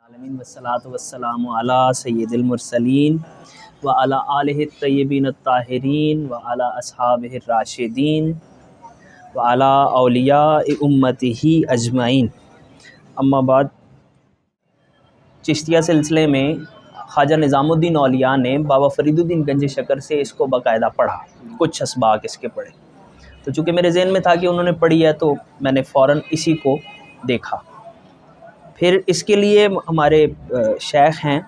العالمین والصلاة والسلام علی سید المرسلین وعلی آلہ الطیبین الطاہرین وعلی اصحابہ الراشدین وعلی اولیاء امتہ اجمعین. اما بعد، چشتیہ سلسلے میں خواجہ نظام الدین اولیاء نے بابا فرید الدین گنج شکر سے اس کو باقاعدہ پڑھا، کچھ اسباق اس کے پڑھے. تو چونکہ میرے ذہن میں تھا کہ انہوں نے پڑھی ہے تو میں نے فوراً اسی کو دیکھا. پھر اس کے لیے ہمارے شیخ ہیں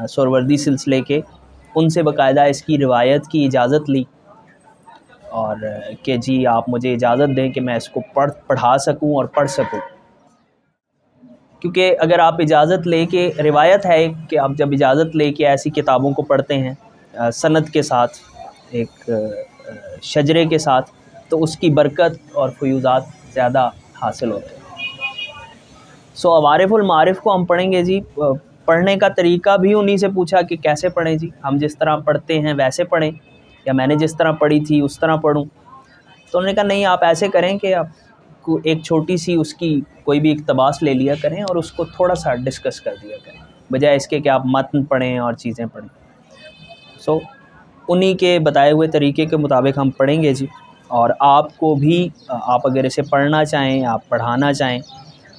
سہروردی سلسلے کے، ان سے باقاعدہ اس کی روایت کی اجازت لی اور کہ جی آپ مجھے اجازت دیں کہ میں اس کو پڑھا سکوں اور پڑھ سکوں. کیونکہ اگر آپ اجازت لے کے، روایت ہے کہ آپ جب اجازت لے کے ایسی کتابوں کو پڑھتے ہیں سند کے ساتھ، ایک شجرے کے ساتھ، تو اس کی برکت اور فیوضات زیادہ حاصل ہوتے ہیں. عوارف المعارف کو ہم پڑھیں گے جی. پڑھنے کا طریقہ بھی انہی سے پوچھا کہ کیسے پڑھیں جی، ہم جس طرح پڑھتے ہیں ویسے پڑھیں یا میں نے جس طرح پڑھی تھی اس طرح پڑھوں. تو انہوں نے کہا نہیں، آپ ایسے کریں کہ آپ کو ایک چھوٹی سی اس کی کوئی بھی اقتباس لے لیا کریں اور اس کو تھوڑا سا ڈسکس کر دیا کریں، بجائے اس کے کہ آپ متن پڑھیں اور چیزیں پڑھیں. انہی کے بتائے ہوئے طریقے کے مطابق ہم پڑھیں گے جی. اور آپ کو بھی، آپ اگر اسے پڑھنا چاہیں، آپ پڑھانا چاہیں،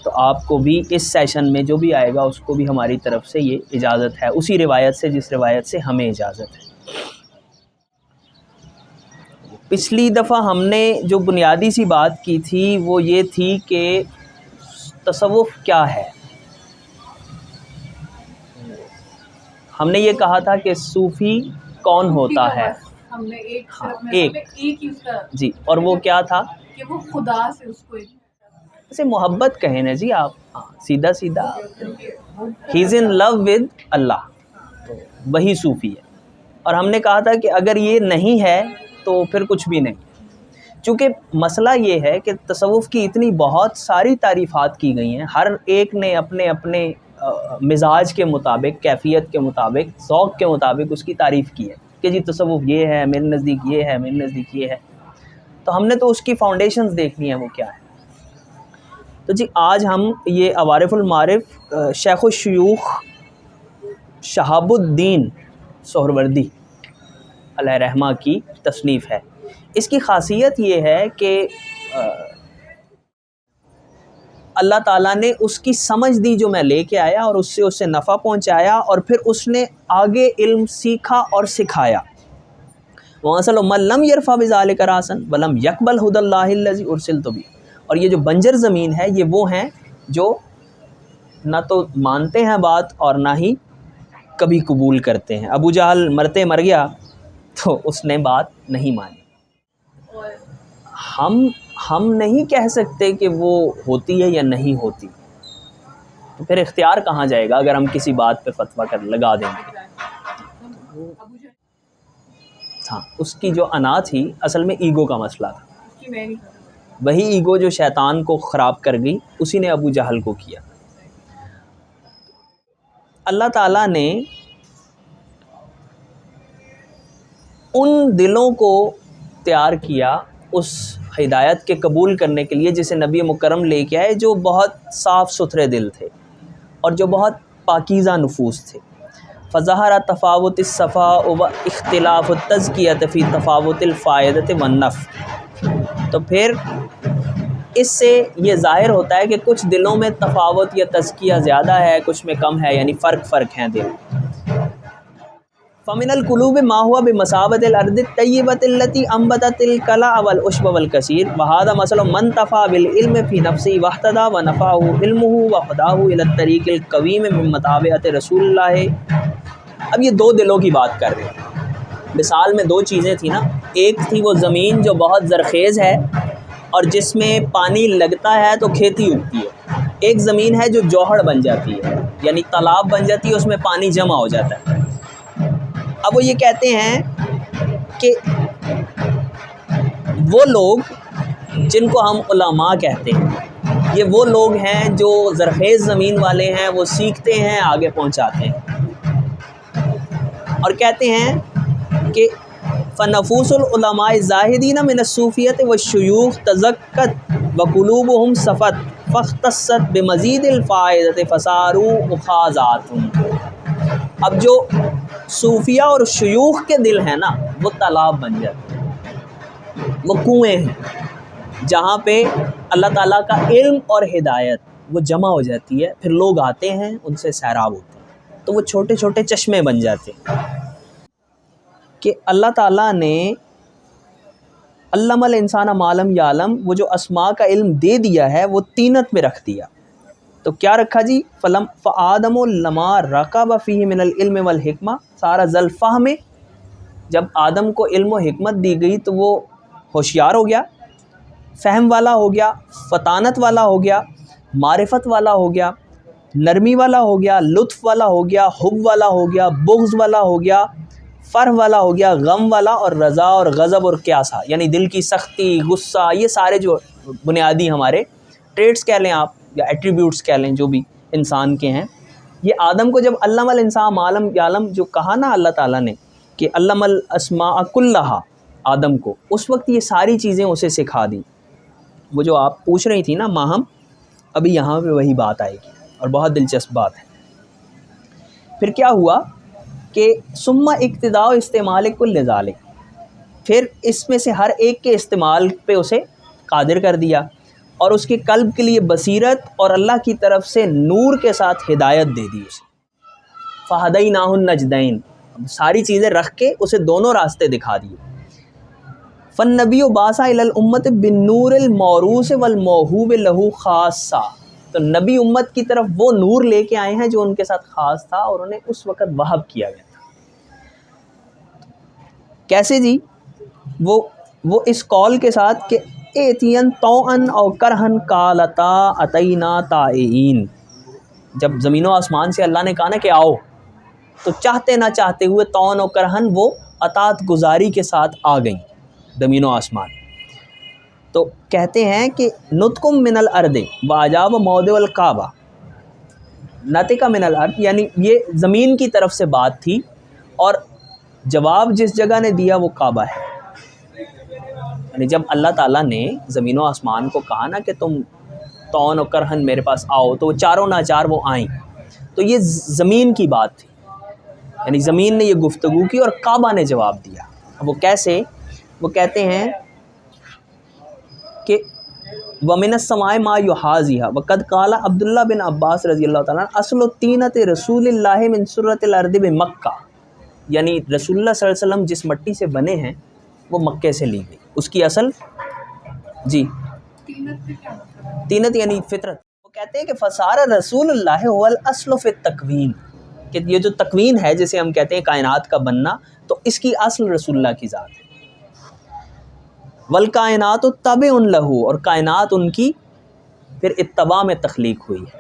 تو آپ کو بھی اس سیشن میں جو بھی آئے گا اس کو بھی ہماری طرف سے یہ اجازت ہے، اسی روایت سے جس روایت سے ہمیں اجازت ہے. پچھلی دفعہ ہم نے جو بنیادی سی بات کی تھی وہ یہ تھی کہ تصوف کیا ہے. ہم نے یہ کہا تھا کہ صوفی کون ہوتا ہے. ہم نے ایک جی، اور وہ کیا تھا کہ وہ خدا سے اس کو اسے محبت کہیں نا جی آپ، سیدھا سیدھا ہی از ان لو ود اللہ، تو وہی صوفی ہے. اور ہم نے کہا تھا کہ اگر یہ نہیں ہے تو پھر کچھ بھی نہیں. چونکہ مسئلہ یہ ہے کہ تصوف کی اتنی بہت ساری تعریفات کی گئی ہیں، ہر ایک نے اپنے اپنے مزاج کے مطابق، کیفیت کے مطابق، ذوق کے مطابق اس کی تعریف کی ہے کہ جی تصوف یہ ہے، میرے نزدیک یہ ہے، میرے نزدیک یہ ہے. تو ہم نے تو اس کی فاؤنڈیشنز دیکھنی ہیں وہ کیا ہے. تو جی آج ہم یہ عوارف المعارف شیخ الشیوخ شہاب الدین سہروردی علیہ رحمہ کی تصنیف ہے. اس کی خاصیت یہ ہے کہ اللہ تعالیٰ نے اس کی سمجھ دی جو میں لے کے آیا اور اس سے اسے نفع پہنچایا، اور پھر اس نے آگے علم سیکھا اور سکھایا. وَأَصَلُ مَن لَّمْ يَرْفَعْ بِذَلِكَ رَأْسًا وَلَمْ يَقْبَلْ هُدَى اللَّهِ الَّذِي أُرْسِلْتُ بِهِ. اور یہ جو بنجر زمین ہے یہ وہ ہیں جو نہ تو مانتے ہیں بات اور نہ ہی کبھی قبول کرتے ہیں. ابو جہل مرتے مر گیا تو اس نے بات نہیں مانی. ہم نہیں کہہ سکتے کہ وہ ہوتی ہے یا نہیں ہوتی، تو پھر اختیار کہاں جائے گا اگر ہم کسی بات پہ فتویٰ لگا دیں گے. ہاں، اس کی جو انا تھی اصل میں ایگو کا مسئلہ تھا. وہی ایگو جو شیطان کو خراب کر گئی اسی نے ابو جہل کو کیا. اللہ تعالیٰ نے ان دلوں کو تیار کیا اس ہدایت کے قبول کرنے کے لیے جسے نبی مکرم لے کے آئے، جو بہت صاف ستھرے دل تھے اور جو بہت پاکیزہ نفوس تھے. فظہر تفاوت الصفاء و اختلاف التزکیۃ فی تفاوت الفائدۃ والنفع. تو پھر اس سے یہ ظاہر ہوتا ہے کہ کچھ دلوں میں تفاوت یا تزکیہ زیادہ ہے، کچھ میں کم ہے، یعنی فرق ہیں دل. فَمِنَ الْقُلُوبِ مَا هُوَ بِمَثَابَةِ الْأَرْضِ الطَّيِّبَةِ الَّتِي أَنبَتَتِ الْكَلَأَ وَالْعُشْبَ وَالْكَثِيرَ وَهَذَا مَثَلُ مَنْ انْتَفَعَ بِالْعِلْمِ فِي نَفْسِهِ وَاهْتَدَى وَنَفَعَهُ عِلْمُهُ وَهَدَاهُ إِلَى الطَّرِيقِ الْقَوِيمِ مِن مُّتَابَعَةِ رسول اللہ. اب یہ دو دلوں کی بات کر رہے ہیں. مثال میں دو چیزیں تھیں نا، ایک تھی وہ زمین جو بہت زرخیز ہے اور جس میں پانی لگتا ہے تو کھیتی اگتی ہے. ایک زمین ہے جو جوہڑ بن جاتی ہے، یعنی تالاب بن جاتی ہے، اس میں پانی جمع ہو جاتا ہے. اب وہ یہ کہتے ہیں کہ وہ لوگ جن کو ہم علماء کہتے ہیں، یہ وہ لوگ ہیں جو زرخیز زمین والے ہیں، وہ سیکھتے ہیں، آگے پہنچاتے ہیں. اور کہتے ہیں کہ فنفوس العلماء الزاہدین من الصوفیۃ والشیوخ تزکت وقلوبہم صفت فاختصت بمزید الفائدۃ فصاروا اخاذات. اب جو صوفیہ اور شیوخ کے دل ہیں نا وہ تالاب بن جاتے ہیں، وہ کنویں ہیں جہاں پہ اللہ تعالیٰ کا علم اور ہدایت وہ جمع ہو جاتی ہے، پھر لوگ آتے ہیں ان سے سیراب ہوتے ہیں، تو وہ چھوٹے چھوٹے چشمے بن جاتے ہیں کہ اللہ تعالیٰ نے علم الانسان ما لم یعلم، وہ جو اسماء کا علم دے دیا ہے وہ تینت میں رکھ دیا. تو کیا رکھا جی؟ فآدم لما رکب فیہ من العلم والحکمہ صار ذا الفہم. جب آدم کو علم و حکمت دی گئی تو وہ ہوشیار ہو گیا، فہم والا ہو گیا، فطانت والا ہو گیا، معرفت والا ہو گیا، نرمی والا ہو گیا، لطف والا ہو گیا، حب والا ہو گیا، بغض والا ہو گیا، فرح والا ہو گیا، غم والا، اور رضا اور غضب اور قیاسہ، یعنی دل کی سختی، غصہ، یہ سارے جو بنیادی ہمارے ٹریٹس کہہ لیں آپ یا ایٹریبیوٹس کہہ لیں جو بھی انسان کے ہیں، یہ آدم کو جب علم الانسان ما لم یعلم جو کہا نا اللہ تعالیٰ نے کہ علم الاسماء کلہا آدم کو، اس وقت یہ ساری چیزیں اسے سکھا دی. وہ جو آپ پوچھ رہی تھی نا ماہم، ابھی یہاں پہ وہی بات آئے گی اور بہت دلچسپ بات ہے. پھر کیا ہوا کہ ثم اقتداء استعمال کل ذالک، پھر اس میں سے ہر ایک کے استعمال پہ اسے قادر کر دیا اور اس کے قلب کے لیے بصیرت اور اللہ کی طرف سے نور کے ساتھ ہدایت دے دی اسے. فہدیناہ النجدین، ساری چیزیں رکھ کے اسے دونوں راستے دکھا دیے. فالنبی بعث الی الامۃ بالنور الموروث والموہوب لہ خاصہ، تو نبی امت کی طرف وہ نور لے کے آئے ہیں جو ان کے ساتھ خاص تھا اور انہیں اس وقت وہب کیا گیا تھا. کیسے جی؟ وہ اس قول کے ساتھ کہ ایتین طوعن او کرہن قالتا اتینا طائعین، جب زمین و آسمان سے اللہ نے کہا نا کہ آؤ، تو چاہتے نہ چاہتے ہوئے طوعن و کرہن وہ اطاعت گزاری کے ساتھ آ گئیں زمین و آسمان. تو کہتے ہیں کہ نطقم من الارض واجاب موضع الکعبہ، نطق من الارض یعنی یہ زمین کی طرف سے بات تھی اور جواب جس جگہ نے دیا وہ کعبہ ہے. یعنی جب اللہ تعالیٰ نے زمین و آسمان کو کہا نا کہ تم طوعن و کرہن میرے پاس آؤ، تو وہ چاروں ناچار وہ آئیں. تو یہ زمین کی بات تھی، یعنی زمین نے یہ گفتگو کی اور کعبہ نے جواب دیا. اب وہ کیسے؟ وہ کہتے ہیں کہ وَمِنَ السَّمَاءِ مَا يُحَاذِيهَا وَقَدْ قَالَ عبداللہ بن عباس رضی اللہ تعالیٰ اصل طینۃ رسول اللہ من سرۃ الارض بمکہ، یعنی رسول اللہ صلی اللہ علیہ وسلم جس مٹی سے بنے ہیں وہ مکے سے لی گئی، اس کی اصل جی طینت یعنی فطرت. وہ کہتے ہیں کہ فصار رسول اللہ هو الاصل فی التکوین، کہ یہ جو تکوین ہے جسے ہم کہتے ہیں کائنات کا بننا، تو اس کی اصل رسول اللہ کی ذات ہے. والکائنات تابع لہ، اور کائنات ان کی پھر اتباع میں تخلیق ہوئی ہے.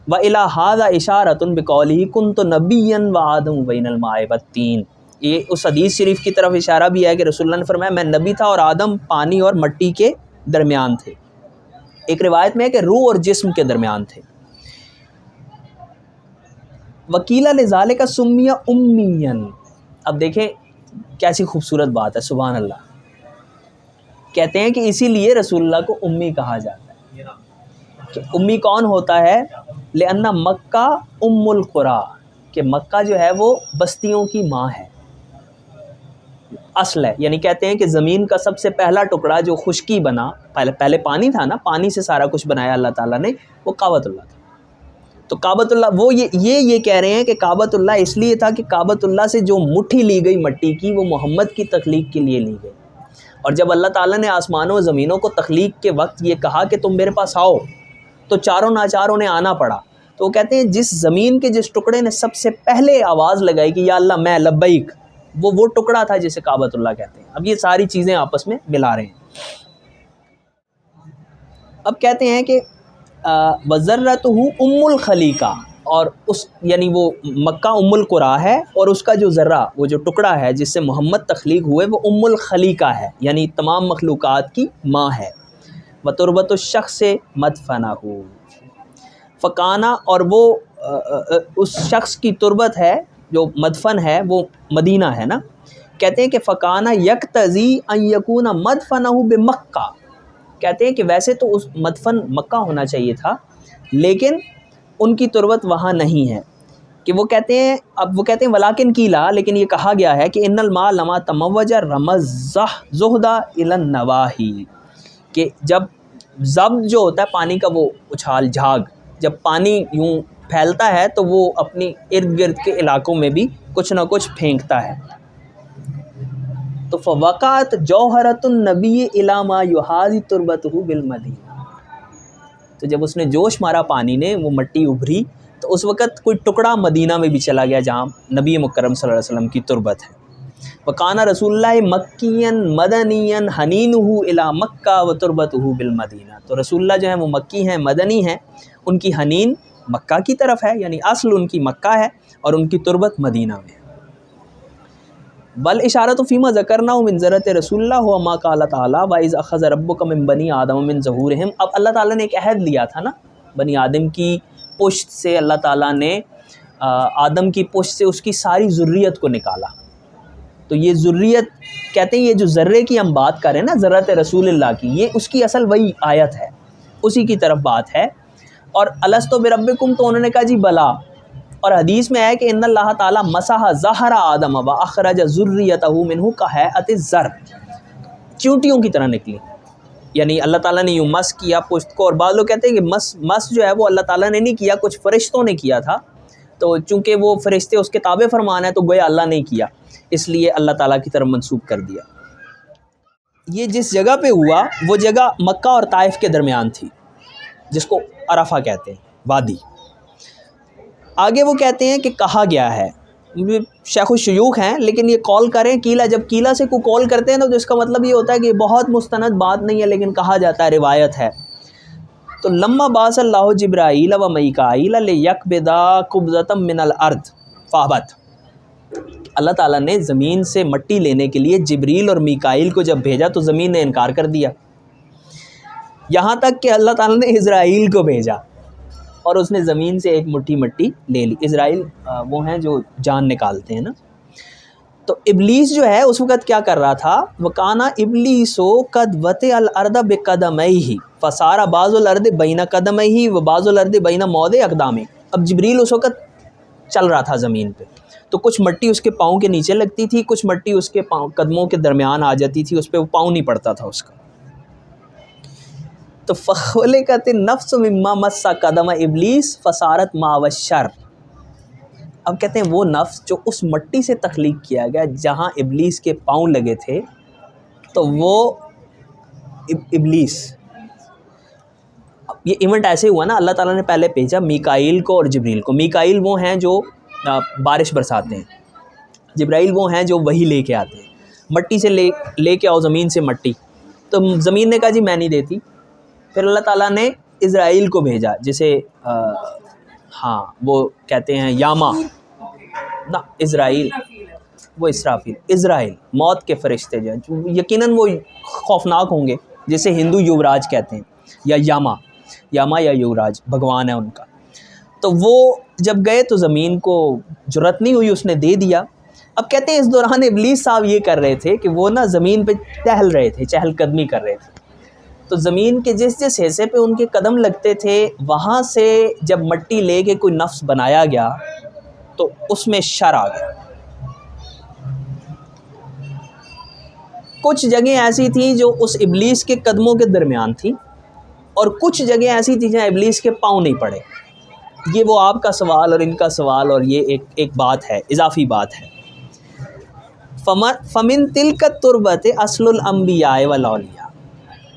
وَإِلَى هَذَا إِشَارَةٌ بِقَوْلِهِ كُنْتُ نَبِيًّا وَآدَمُ بَيْنَ الْمَاءِ وَالطِّينِ، یہ اس حدیث شریف کی طرف اشارہ بھی ہے کہ رسول اللہ نے فرمایا میں نبی تھا اور آدم پانی اور مٹی کے درمیان تھے. ایک روایت میں ہے کہ روح اور جسم کے درمیان تھے. وکیل لذالک سمی امیًا، اب دیکھیں کیسی خوبصورت بات ہے، سبحان اللہ. کہتے ہیں کہ اسی لیے رسول اللہ کو امی کہا جاتا ہے. کہ امی کون ہوتا ہے؟ لأن مکہ ام القریٰ، کہ مکہ جو ہے وہ بستیوں کی ماں ہے، اصل ہے. یعنی کہتے ہیں کہ زمین کا سب سے پہلا ٹکڑا جو خشکی بنا، پہلے پانی تھا نا، پانی سے سارا کچھ بنایا اللہ تعالیٰ نے، وہ کعبۃ اللہ تھا. تو کعبۃ اللہ وہ یہ کہہ رہے ہیں کہ کعبۃ اللہ اس لیے تھا کہ کعبۃ اللہ سے جو مٹھی لی گئی مٹی کی وہ محمد کی تخلیق کے لیے لی گئی. اور جب اللہ تعالیٰ نے آسمانوں و زمینوں کو تخلیق کے وقت یہ کہا کہ تم میرے پاس آؤ، تو چاروں ناچاروں نے آنا پڑا. تو وہ کہتے ہیں جس زمین کے جس ٹکڑے نے سب سے پہلے آواز لگائی کہ یا اللہ میں لبیک، وہ ٹکڑا تھا جسے کعبۃ اللہ کہتے ہیں. اب یہ ساری چیزیں آپس میں ملا رہے ہیں. اب کہتے ہیں کہ وَذَرَّتُهُ ام الخلیقہ، اور اس یعنی وہ مکہ ام القریٰ ہے اور اس کا جو ذرہ، وہ جو ٹکڑا ہے جس سے محمد تخلیق ہوئے، وہ ام الخلیقہ ہے، یعنی تمام مخلوقات کی ماں ہے. وَتُرْبَةُ الشَّخْصِ مَدْفَنَهُ فَكَانَ، اور وہ اس شخص کی تربت ہے جو مدفن ہے وہ مدینہ ہے نا. کہتے ہیں کہ فَكَانَ يَقْتَضِي أَن يَكُونَ مَدْفَنَهُ بِمَکہ، کہتے ہیں کہ ویسے تو اس مدفن مکہ ہونا چاہیے تھا، لیکن ان کی تربت وہاں نہیں ہے، کہ وہ کہتے ہیں، اب وہ کہتے ہیں ولاکن کیلا، لیکن یہ کہا گیا ہے کہ ان الماء لما تموج رمز زہدہ الی النواہی، کہ جب ضبط جو ہوتا ہے پانی کا، وہ اچھال جھاگ، جب پانی یوں پھیلتا ہے تو وہ اپنی ارد گرد کے علاقوں میں بھی کچھ نہ کچھ پھینکتا ہے۔ تو فوقعت جوہرۃ النبی الی ما یحاذی تربتہ بالمدینہ، تو جب اس نے جوش مارا پانی نے، وہ مٹی ابھری، تو اس وقت کوئی ٹکڑا مدینہ میں بھی چلا گیا جہاں نبی مکرم صلی اللہ علیہ وسلم کی تربت ہے۔ وکان رسول اللہ مکیا مدنیا حنینہ الی مکہ و تربتہ بالمدینہ، تو رسول اللہ جو ہیں وہ مکی ہیں، مدنی ہیں، ان کی حنین مکہ کی طرف ہے، یعنی اصل ان کی مکہ ہے اور ان کی تربت مدینہ میں ہے۔ بل اشارۃ فیما ذکرنا من ذرۃ رسول اللہ و ما قال تعالی واذ اخذ ربک من بنی آدم من ظہورہم، اب اللہ تعالیٰ نے ایک عہد لیا تھا نا، بنی آدم کی پشت سے اللہ تعالیٰ نے آدم کی پشت سے اس کی ساری ذریت کو نکالا، تو یہ ذریت کہتے ہیں یہ جو ذرے کی ہم بات کر رہے ہیں نا، ذرت رسول اللہ کی، یہ اس کی اصل وہی آیت ہے، اسی کی طرف بات ہے۔ اور الستو بربکم، تو انہوں نے کہا جی بلا، اور حدیث میں ہے کہ ان اللہ تعالیٰ مسح ظہر آدم و اخرج ذریتہ منہ کہیئۃ الزر، چونٹیوں کی طرح نکلی، یعنی اللہ تعالیٰ نے یوں مس کیا پشت کو، اور بعض لوگ کہتے ہیں کہ مس جو ہے وہ اللہ تعالیٰ نے نہیں کیا، کچھ فرشتوں نے کیا تھا، تو چونکہ وہ فرشتے اس کے تابع فرمان ہے تو گویا اللہ نے کیا، اس لیے اللہ تعالیٰ کی طرف منسوب کر دیا۔ یہ جس جگہ پہ ہوا وہ جگہ مکہ اور طائف کے درمیان تھی، جس کو عرفہ کہتے ہیں، وادی۔ آگے وہ کہتے ہیں کہ کہا گیا ہے، شیخ الشیوخ ہیں لیکن یہ قول کریں قیلا، جب قیلا سے کوئی قول کرتے ہیں تو اس کا مطلب یہ ہوتا ہے کہ یہ بہت مستند بات نہیں ہے، لیکن کہا جاتا ہے، روایت ہے۔ تو لما بعث اللہ جبرائیل و میکائیل لیقبضا قبضۃ من الارض فابت، اللہ تعالیٰ نے زمین سے مٹی لینے کے لیے جبریل اور میکائیل کو جب بھیجا تو زمین نے انکار کر دیا، یہاں تک کہ اللہ تعالیٰ نے اسرائیل کو بھیجا اور اس نے زمین سے ایک مٹھی مٹی لے لی۔ اسرائیل وہ ہیں جو جان نکالتے ہیں نا۔ تو ابلیس جو ہے اس وقت کیا کر رہا تھا، وَكَانَ إِبْلِيسُ قَدْ وَطِئَ الْأَرْضَ بِقَدَمَيْهِ فَصَارَ بَعْضُ الْأَرْضِ بَيْنَ قَدَمَيْهِ وَبَعْضُ الْأَرْضِ بَيْنَ مَوْضِعِ أَقْدَامِهِ، اب جبریل اس وقت چل رہا تھا زمین پہ، تو کچھ مٹی اس کے پاؤں کے نیچے لگتی تھی، کچھ مٹی اس کے قدموں کے درمیان آ جاتی تھی، اس پہ وہ پاؤں نہیں پڑتا تھا اس کا۔ تو فَخُلِقَتِ النَّفْسُ مِمَّا مَسَّ قَدَمَ إِبْلِيسَ فَصَارَتْ مَعَ الشَّرِّ، اب کہتے ہیں وہ نفس جو اس مٹی سے تخلیق کیا گیا جہاں ابلیس کے پاؤں لگے تھے، تو وہ ابلیس، یہ ایونٹ ایسے ہوا نا، اللہ تعالیٰ نے پہلے بھیجا میکائیل کو اور جبریل کو۔ میکائیل وہ ہیں جو بارش برساتے ہیں، جبرائیل وہ ہیں جو وہی لے کے آتے ہیں، مٹی سے لے کے آؤ زمین سے مٹی، تو زمین نے کہا جی میں نہیں دیتی، پھر اللہ تعالیٰ نے اسرائیل کو بھیجا، جسے ہاں وہ کہتے ہیں یاما، نہ اسرائیل، وہ اسرائیل موت کے فرشتے جو ہیں، یقیناً وہ خوفناک ہوں گے، جسے ہندو یوراج کہتے ہیں، یا یاما یا یوراج بھگوان ہے ان کا۔ تو وہ جب گئے تو زمین کو جرأت نہیں ہوئی، اس نے دے دیا۔ اب کہتے ہیں اس دوران ابلیس صاحب یہ کر رہے تھے کہ وہ نا زمین پہ ٹہل رہے تھے، چہل قدمی کر رہے تھے، تو زمین کے جس حصے پہ ان کے قدم لگتے تھے وہاں سے جب مٹی لے کے کوئی نفس بنایا گیا تو اس میں شر آ گیا۔ کچھ جگہیں ایسی تھیں جو اس ابلیس کے قدموں کے درمیان تھیں، اور کچھ جگہیں ایسی تھیں جہاں ابلیس کے پاؤں نہیں پڑے۔ یہ وہ آپ کا سوال اور ان کا سوال، اور یہ ایک بات ہے، اضافی بات ہے۔ فمن تلک التربۃ اصل الانبیاء والاولیاء،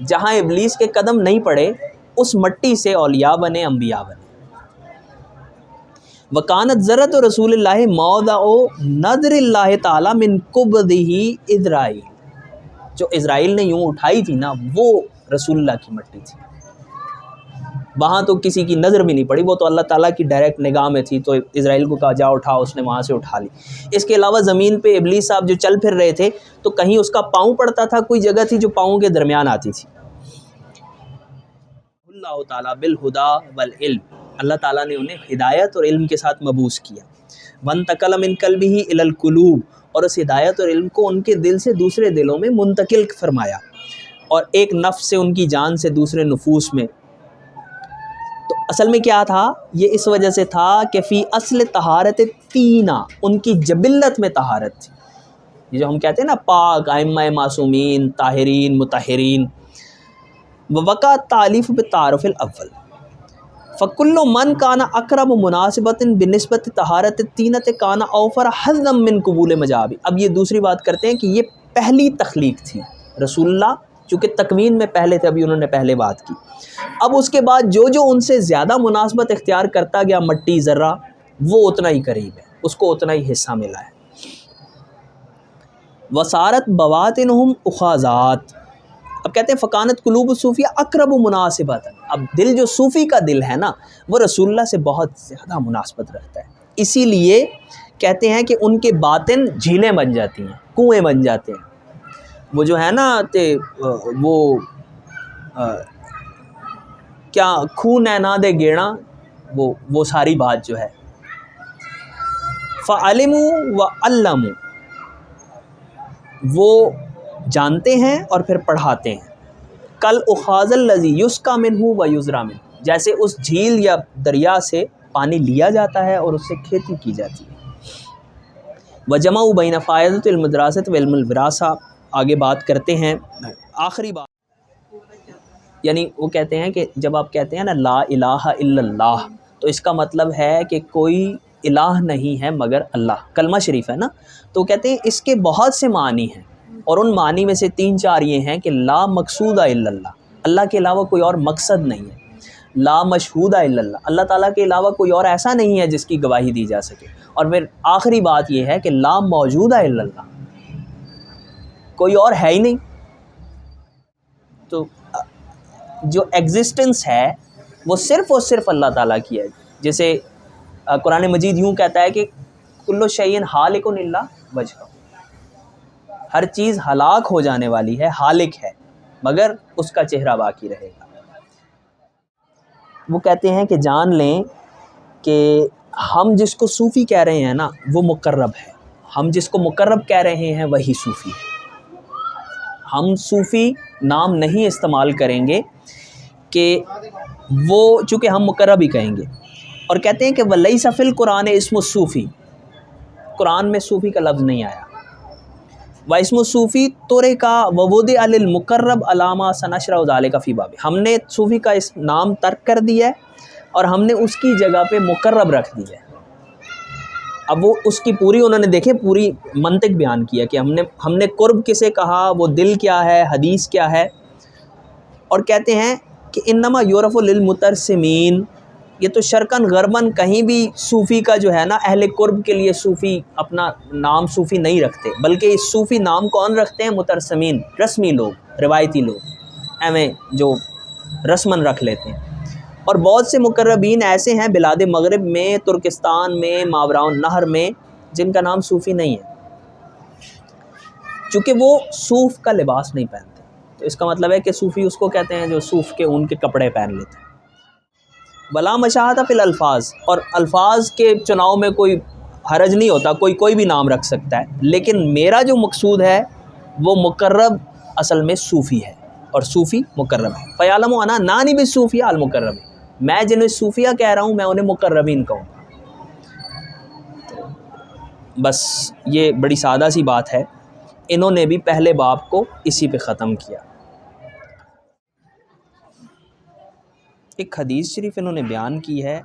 جہاں ابلیس کے قدم نہیں پڑے اس مٹی سے اولیاء بنے، انبیاء بنے۔ وکانت ذرۃ رسول اللہ موضع نظر اللہ تعالی من قبضہ اسرائیل، جو اسرائیل نے یوں اٹھائی تھی نا، وہ رسول اللہ کی مٹی تھی، وہاں تو کسی کی نظر بھی نہیں پڑی، وہ تو اللہ تعالیٰ کی ڈائریکٹ نگاہ میں تھی، تو اسرائیل کو کہا جا اٹھا، اس نے وہاں سے اٹھا لی۔ اس کے علاوہ زمین پہ ابلیس صاحب جو چل پھر رہے تھے تو کہیں اس کا پاؤں پڑتا تھا، کوئی جگہ تھی جو پاؤں کے درمیان آتی تھی۔ اللہ تعالیٰ بالہدا والعلم، اللہ تعالیٰ نے انہیں ہدایت اور علم کے ساتھ مبعوث کیا۔ وانتقل من قلبہ الی القلوب، اور اس ہدایت اور علم کو ان کے دل سے دوسرے دلوں میں منتقل فرمایا۔ اور ایک نفس سے ان کی جان سے دوسرے نفوس میں. تو اصل میں کیا تھا یہ اس وجہ سے تھا کہ فی اصل طہارت تینا ان کی جبلت میں طہارت تھی. یہ جو ہم کہتے ہیں نا پاک ائمہ معصومین طاہرین مطہرین. ووقع تعلیف بالتعارف الاول فکل من کانا اقرب مناسبت بنسبت طہارت تینت کانا اوفر حظا من قبول مجابی. اب یہ دوسری بات کرتے ہیں کہ یہ پہلی تخلیق تھی رسول اللہ چونکہ تکوین میں پہلے تھے, ابھی انہوں نے پہلے بات کی. اب اس کے بعد جو جو ان سے زیادہ مناسبت اختیار کرتا گیا مٹی ذرہ وہ اتنا ہی قریب ہے, اس کو اتنا ہی حصہ ملا ہے. وسارت بواطنہم اخاذات. اب کہتے ہیں فکانت قلوب الصوفیہ اقرب مناسبت. اب دل جو صوفی کا دل ہے نا وہ رسول اللہ سے بہت زیادہ مناسبت رکھتا ہے, اسی لیے کہتے ہیں کہ ان کے باطن جھیلیں بن جاتی ہیں, کنویں بن جاتے ہیں. وہ جو ہے نا وہ کیا خون نہ دے گیڑا, وہ ساری بات جو ہے. فعلموا وعلموا وہ جانتے ہیں اور پھر پڑھاتے ہیں. کل اخاذ الذی یسقى منہ ویزرع منہ, جیسے اس جھیل یا دریا سے پانی لیا جاتا ہے اور اس سے کھیتی کی جاتی ہے. وجمعوا بین فائدۃ علم الدراست و علم الوراثہ. آگے بات کرتے ہیں آخری بات, یعنی وہ کہتے ہیں کہ جب آپ کہتے ہیں نا لا الہ الا اللہ تو اس کا مطلب ہے کہ کوئی الہ نہیں ہے مگر اللہ, کلمہ شریف ہے نا. تو کہتے ہیں اس کے بہت سے معنی ہیں اور ان معنی میں سے 3-4 یہ ہیں کہ لا مقصود الا اللہ, اللہ کے علاوہ کوئی اور مقصد نہیں ہے. لا مشہود الا اللہ, اللہ تعالیٰ کے علاوہ کوئی اور ایسا نہیں ہے جس کی گواہی دی جا سکے. اور پھر آخری بات یہ ہے کہ لا موجود الا اللہ, کوئی اور ہے ہی نہیں. تو جو ایگزسٹنس ہے وہ صرف اور صرف اللہ تعالیٰ کی ہے. جیسے قرآن مجید یوں کہتا ہے کہ کل شیء ہالک الا وجہہ, ہر چیز ہلاک ہو جانے والی ہے, ہالک ہے مگر اس کا چہرہ باقی رہے گا. وہ کہتے ہیں کہ جان لیں کہ ہم جس کو صوفی کہہ رہے ہیں نا وہ مقرب ہے, ہم جس کو مقرب کہہ رہے ہیں وہی صوفی ہے. ہم صوفی نام نہیں استعمال کریں گے کہ وہ چونکہ ہم مقرب ہی کہیں گے. اور کہتے ہیں کہ ولیس فی القرآن اسم الصوفی, قرآن میں صوفی کا لفظ نہیں آیا. و اسم الصوفی ترکا ووضع للمقرب علامہ سنشرح ذلک فی باب, ہم نے صوفی کا اس نام ترک کر دیا ہے اور ہم نے اس کی جگہ پہ مقرب رکھ دیا ہے. اب وہ اس کی پوری انہوں نے دیکھے پوری منطق بیان کیا کہ ہم نے قرب کسے کہا, وہ دل کیا ہے, حدیث کیا ہے. اور کہتے ہیں کہ انما یعرف للمترسمین, یہ تو شرقاً غرباً کہیں بھی صوفی کا جو ہے نا اہل قرب کے لیے صوفی اپنا نام صوفی نہیں رکھتے, بلکہ اس صوفی نام کون رکھتے ہیں؟ مترسمین, رسمی لوگ, روایتی لوگ, ایویں جو رسماً رکھ لیتے ہیں. اور بہت سے مقربین ایسے ہیں بلاد مغرب میں, ترکستان میں, ماوراء النہر میں, جن کا نام صوفی نہیں ہے, چونکہ وہ صوف کا لباس نہیں پہنتے. تو اس کا مطلب ہے کہ صوفی اس کو کہتے ہیں جو صوف کے اون کے کپڑے پہن لیتے ہیں. بلا مشاہدہ فی الالفاظ, اور الفاظ کے چناؤ میں کوئی حرج نہیں ہوتا, کوئی بھی نام رکھ سکتا ہے. لیکن میرا جو مقصود ہے وہ مقرب اصل میں صوفی ہے اور صوفی مقرب ہے. فیعلم انا نانی بالصوفیہ المقرب, میں جنہیں صوفیہ کہہ رہا ہوں میں انہیں مقربین کہوں. بس یہ بڑی سادہ سی بات ہے. انہوں نے بھی پہلے باب کو اسی پہ ختم کیا. ایک حدیث شریف انہوں نے بیان کی ہے